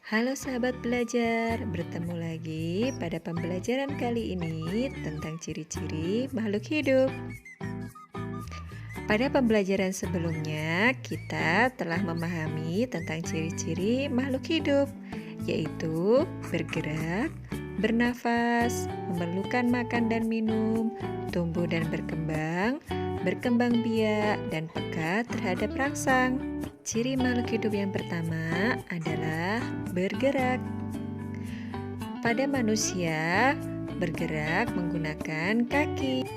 Halo sahabat belajar, bertemu lagi pada pembelajaran kali ini tentang ciri-ciri makhluk hidup. Pada pembelajaran sebelumnya, kita telah memahami tentang ciri-ciri makhluk hidup, yaitu bergerak, bernafas, memerlukan makan dan minum, tumbuh dan berkembang biak, dan peka terhadap rangsang. Ciri makhluk hidup yang pertama adalah bergerak. Pada manusia, bergerak menggunakan kaki.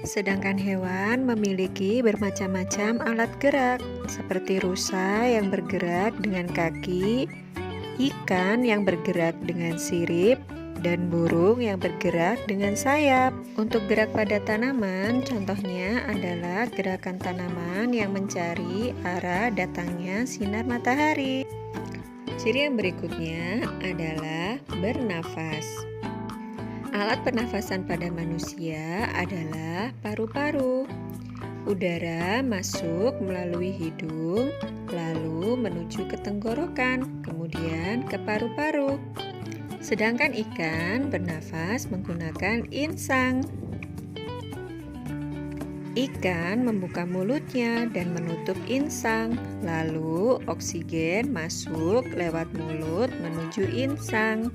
Sedangkan hewan memiliki bermacam-macam alat gerak, seperti rusa yang bergerak dengan kaki, ikan yang bergerak dengan sirip, dan burung yang bergerak dengan sayap. Untuk gerak pada tanaman, contohnya adalah gerakan tanaman yang mencari arah datangnya sinar matahari. Ciri yang berikutnya adalah bernafas. Alat pernafasan pada manusia adalah paru-paru. Udara masuk melalui hidung, lalu menuju ke tenggorokan, kemudian ke paru-paru. Sedangkan ikan bernafas menggunakan insang. Ikan membuka mulutnya dan menutup insang, lalu oksigen masuk lewat mulut menuju insang.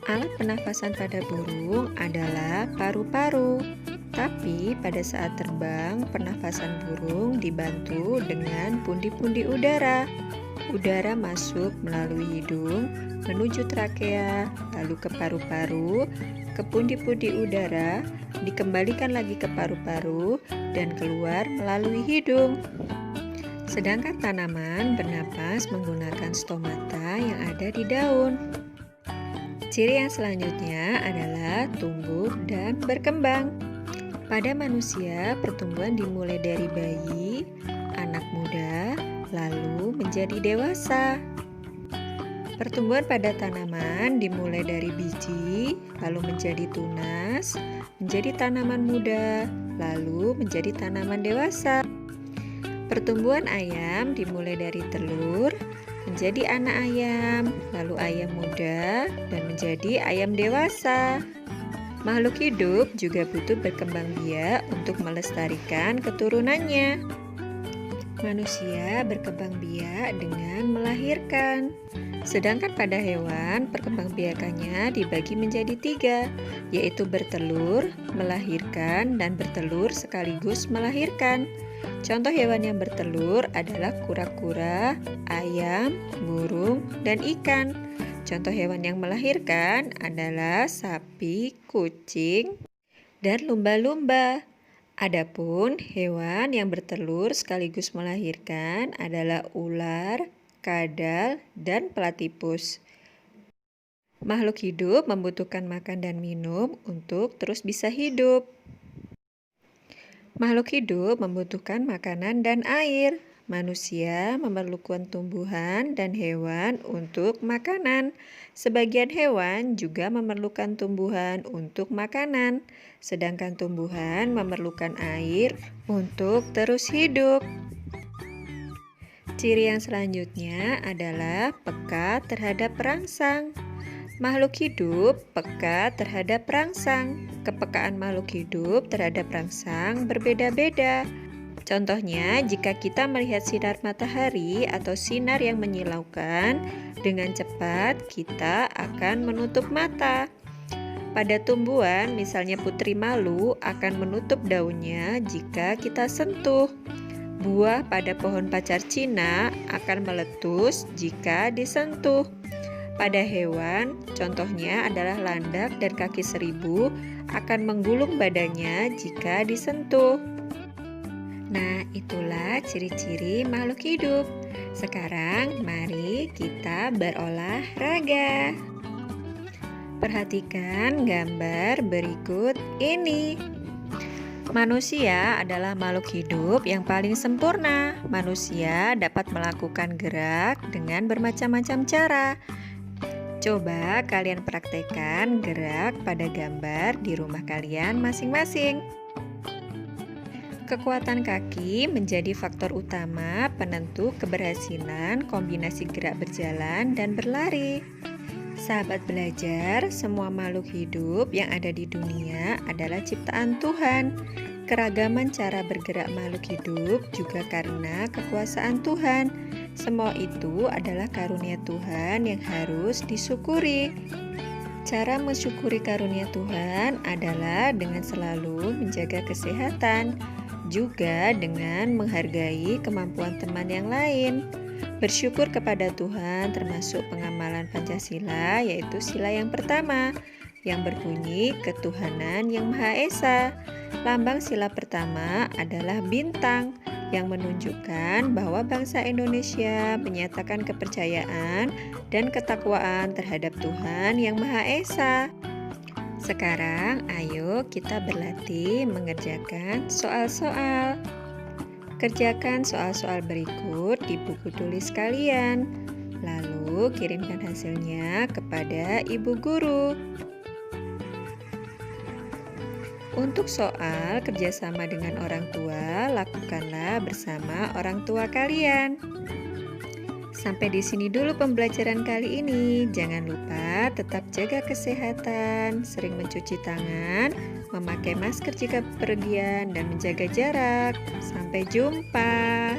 Alat pernafasan pada burung adalah paru-paru, tapi pada saat terbang, pernafasan burung dibantu dengan pundi-pundi udara. Udara masuk melalui hidung, menuju trakea, lalu ke paru-paru, ke pundi-pundi udara, dikembalikan lagi ke paru-paru, dan keluar melalui hidung. Sedangkan tanaman bernapas menggunakan stomata yang ada di daun. Ciri yang selanjutnya adalah tumbuh dan berkembang. Pada manusia, pertumbuhan dimulai dari bayi, anak muda, lalu menjadi dewasa. Pertumbuhan pada tanaman dimulai dari biji, lalu menjadi tunas, menjadi tanaman muda, lalu menjadi tanaman dewasa. Pertumbuhan ayam dimulai dari telur, menjadi anak ayam, lalu ayam muda, dan menjadi ayam dewasa. Makhluk hidup juga butuh berkembang biak untuk melestarikan keturunannya. Manusia berkembang biak dengan melahirkan. Sedangkan pada hewan, perkembangbiakannya dibagi menjadi 3, yaitu bertelur, melahirkan, dan bertelur sekaligus melahirkan. Contoh hewan yang bertelur adalah kura-kura, ayam, burung, dan ikan. Contoh hewan yang melahirkan adalah sapi, kucing, dan lumba-lumba. Adapun hewan yang bertelur sekaligus melahirkan adalah ular, kadal, dan platypus. Makhluk hidup membutuhkan makan dan minum untuk terus bisa hidup. Makhluk hidup membutuhkan makanan dan air. Manusia memerlukan tumbuhan dan hewan untuk makanan. Sebagian hewan juga memerlukan tumbuhan untuk makanan, sedangkan tumbuhan memerlukan air untuk terus hidup. Ciri yang selanjutnya adalah peka terhadap rangsang. Makhluk hidup peka terhadap rangsang. Kepekaan makhluk hidup terhadap rangsang berbeda-beda. Contohnya, jika kita melihat sinar matahari atau sinar yang menyilaukan dengan cepat, kita akan menutup mata. Pada tumbuhan, misalnya putri malu akan menutup daunnya jika kita sentuh. Buah pada pohon pacar Cina akan meletus jika disentuh. Pada hewan, contohnya adalah landak dan kaki seribu akan menggulung badannya jika disentuh. Nah, itulah ciri-ciri makhluk hidup. Sekarang, mari kita berolahraga. Perhatikan gambar berikut ini. Manusia adalah makhluk hidup yang paling sempurna. Manusia dapat melakukan gerak dengan bermacam-macam cara. Coba kalian praktekkan gerak pada gambar di rumah kalian masing-masing. Kekuatan kaki menjadi faktor utama penentu keberhasilan kombinasi gerak berjalan dan berlari. Sahabat belajar, semua makhluk hidup yang ada di dunia adalah ciptaan Tuhan. Keragaman cara bergerak makhluk hidup juga karena kekuasaan Tuhan. Semua itu adalah karunia Tuhan yang harus disyukuri. Cara mensyukuri karunia Tuhan adalah dengan selalu menjaga kesehatan, juga dengan menghargai kemampuan teman yang lain. Bersyukur kepada Tuhan termasuk pengamalan Pancasila, yaitu sila yang pertama, yang berbunyi ketuhanan yang Maha Esa. Lambang sila pertama adalah bintang, yang menunjukkan bahwa bangsa Indonesia menyatakan kepercayaan dan ketakwaan terhadap Tuhan yang Maha Esa. Sekarang ayo kita berlatih mengerjakan soal-soal. Kerjakan soal-soal berikut di buku tulis kalian, lalu kirimkan hasilnya kepada ibu guru. Untuk soal kerjasama dengan orang tua, lakukanlah bersama orang tua kalian. Sampai di sini dulu pembelajaran kali ini. Jangan lupa tetap jaga kesehatan, sering mencuci tangan, memakai masker jika bepergian, dan menjaga jarak. Sampai jumpa.